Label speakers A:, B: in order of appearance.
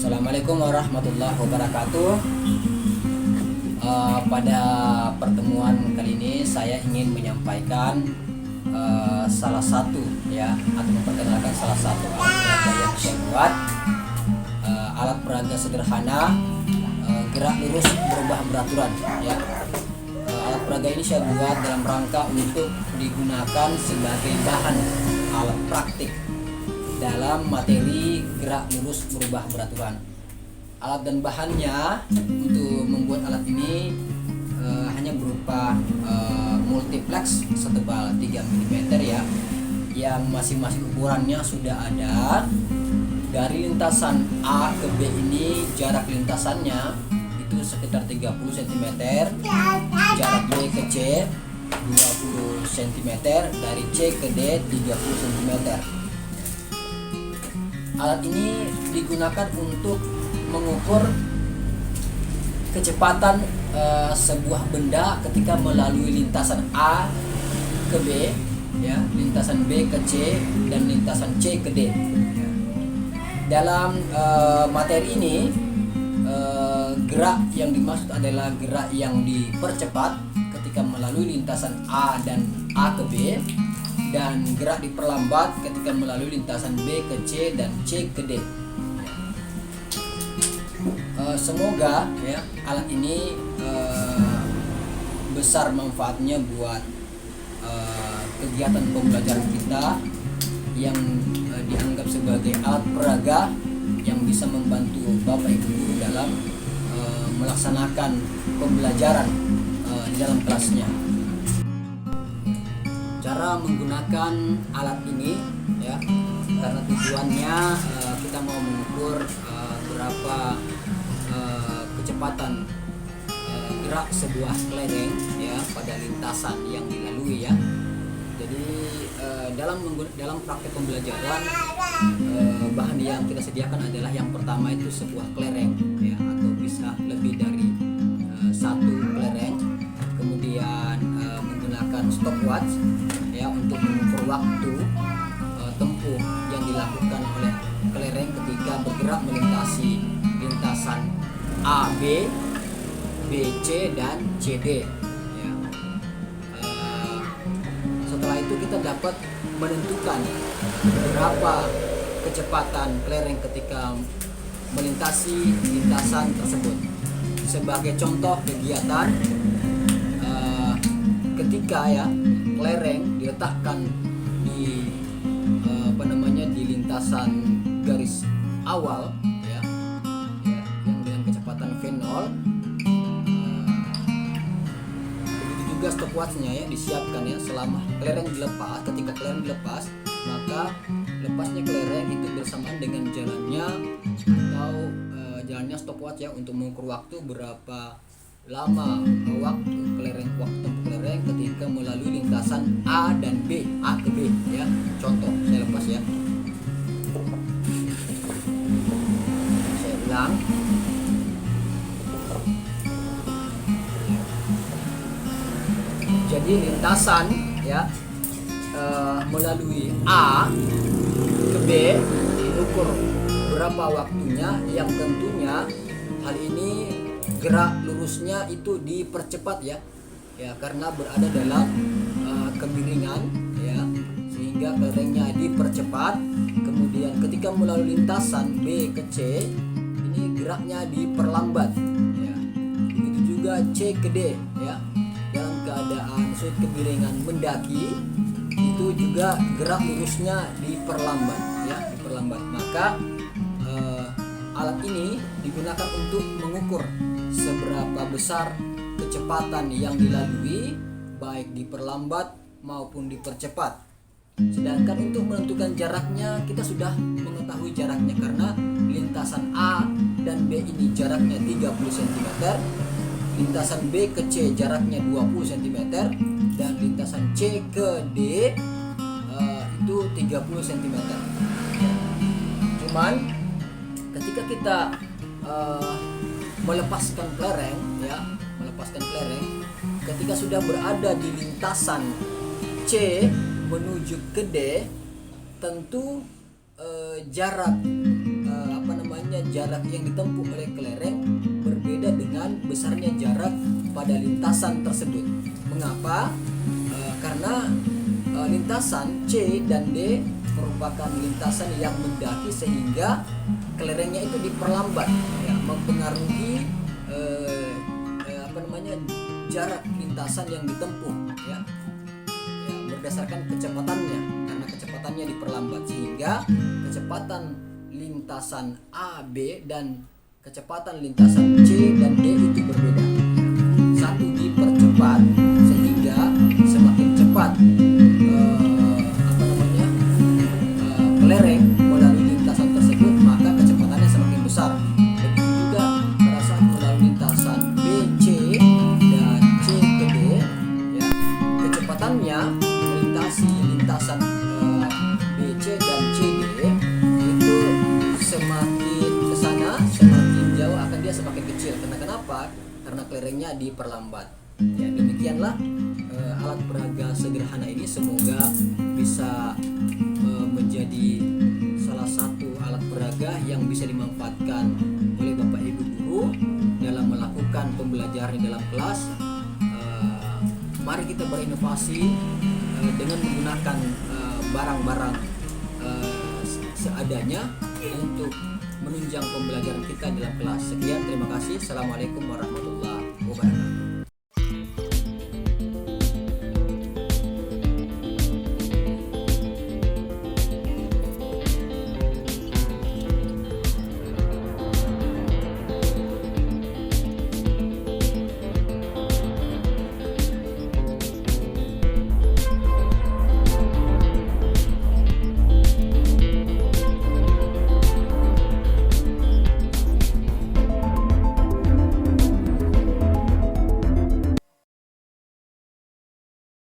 A: Assalamualaikum warahmatullahi wabarakatuh. Pada pertemuan kali ini saya ingin menyampaikan salah satu atau memperkenalkan salah satu alat peraga yang saya buat. Alat peraga sederhana, gerak lurus berubah beraturan alat peraga ini saya buat dalam rangka untuk digunakan sebagai bahan alat praktik dalam materi gerak lurus berubah beraturan. Alat dan bahannya untuk membuat alat ini hanya berupa multiplex setebal 3 mm yang masing-masing ukurannya sudah ada. Dari lintasan A ke B ini jarak lintasannya itu sekitar 30 cm, jarak B ke C 20 cm, dari C ke D 30 cm. Alat ini digunakan untuk mengukur kecepatan sebuah benda ketika melalui lintasan A ke B, lintasan B ke C, dan lintasan C ke D. Dalam materi ini gerak yang dimaksud adalah gerak yang dipercepat ketika melalui lintasan A dan A ke B, dan gerak diperlambat ketika melalui lintasan B ke C dan C ke D. Semoga alat ini besar manfaatnya buat kegiatan pembelajaran kita yang dianggap sebagai alat peraga yang bisa membantu Bapak Ibu guru dalam melaksanakan pembelajaran di dalam kelasnya. Cara menggunakan alat ini karena tujuannya kita mau mengukur berapa kecepatan gerak sebuah kelereng pada lintasan yang dilalui. Jadi dalam praktek pembelajaran bahan yang kita sediakan adalah yang pertama itu sebuah kelereng atau bisa lebih dari satu kelereng, kemudian menggunakan stopwatch untuk mengukur waktu tempuh yang dilakukan oleh kelereng ketika bergerak melintasi lintasan A, B, C, dan CD. Setelah itu kita dapat menentukan berapa kecepatan kelereng ketika melintasi lintasan tersebut. Sebagai contoh kegiatan, ketika kelereng diletakkan di di lintasan garis awal yang dengan kecepatan V0, begitu juga stopwatchnya disiapkan selama kelereng dilepas. Ketika kelereng dilepas, maka lepasnya kelereng itu bersamaan dengan jalannya jalannya stopwatch untuk mengukur waktu berapa lama waktu tempuh kelereng ketika melalui lintasan A dan B, A ke B. Contoh, saya lepas saya ulang. Jadi lintasan melalui A ke B diukur berapa waktunya, yang tentunya hal ini gerak lurusnya itu dipercepat karena berada dalam kemiringan sehingga kelerengnya dipercepat. Kemudian ketika melalui lintasan B ke C ini geraknya diperlambat. Begitu juga C ke D dalam keadaan sudut kemiringan mendaki itu juga gerak lurusnya diperlambat. Maka alat ini digunakan untuk mengukur seberapa besar kecepatan yang dilalui, baik diperlambat maupun dipercepat. Sedangkan untuk menentukan jaraknya, kita sudah mengetahui jaraknya karena lintasan A dan B ini jaraknya 30 cm, lintasan B ke C jaraknya 20 cm, dan lintasan C ke D itu 30 cm. Cuman ketika kita melepaskan kelereng ketika sudah berada di lintasan C menuju ke D, tentu jarak yang ditempuh oleh kelereng berbeda dengan besarnya jarak pada lintasan tersebut. Mengapa? Karena lintasan C dan D merupakan lintasan yang mendaki sehingga kelerengnya itu diperlambat, ya, mempengaruhi jarak lintasan yang ditempuh, ya, berdasarkan kecepatannya, karena kecepatannya diperlambat sehingga kecepatan lintasan A, B dan kecepatan lintasan C dan D itu berbeda. Satu dipercepat sehingga semakin cepat kelereng melalui lintasan tersebut, maka kecepatannya semakin besar. Begitu juga pada saat melalui lintasan B, C dan C ke D, ya, kecepatannya melintasi lintasan B, C dan C, D itu semakin ke sana, semakin jauh akan dia semakin kecil. Karena kenapa? Karena kelerengnya diperlambat. Ya, demikianlah alat peraga sederhana ini, semoga bisa menjadi salah satu alat peraga yang bisa dimanfaatkan oleh Bapak Ibu guru dalam melakukan pembelajaran dalam kelas. Mari kita berinovasi dengan menggunakan barang-barang seadanya untuk menunjang pembelajaran kita dalam kelas. Sekian, terima kasih. Assalamualaikum warahmatullahi wabarakatuh.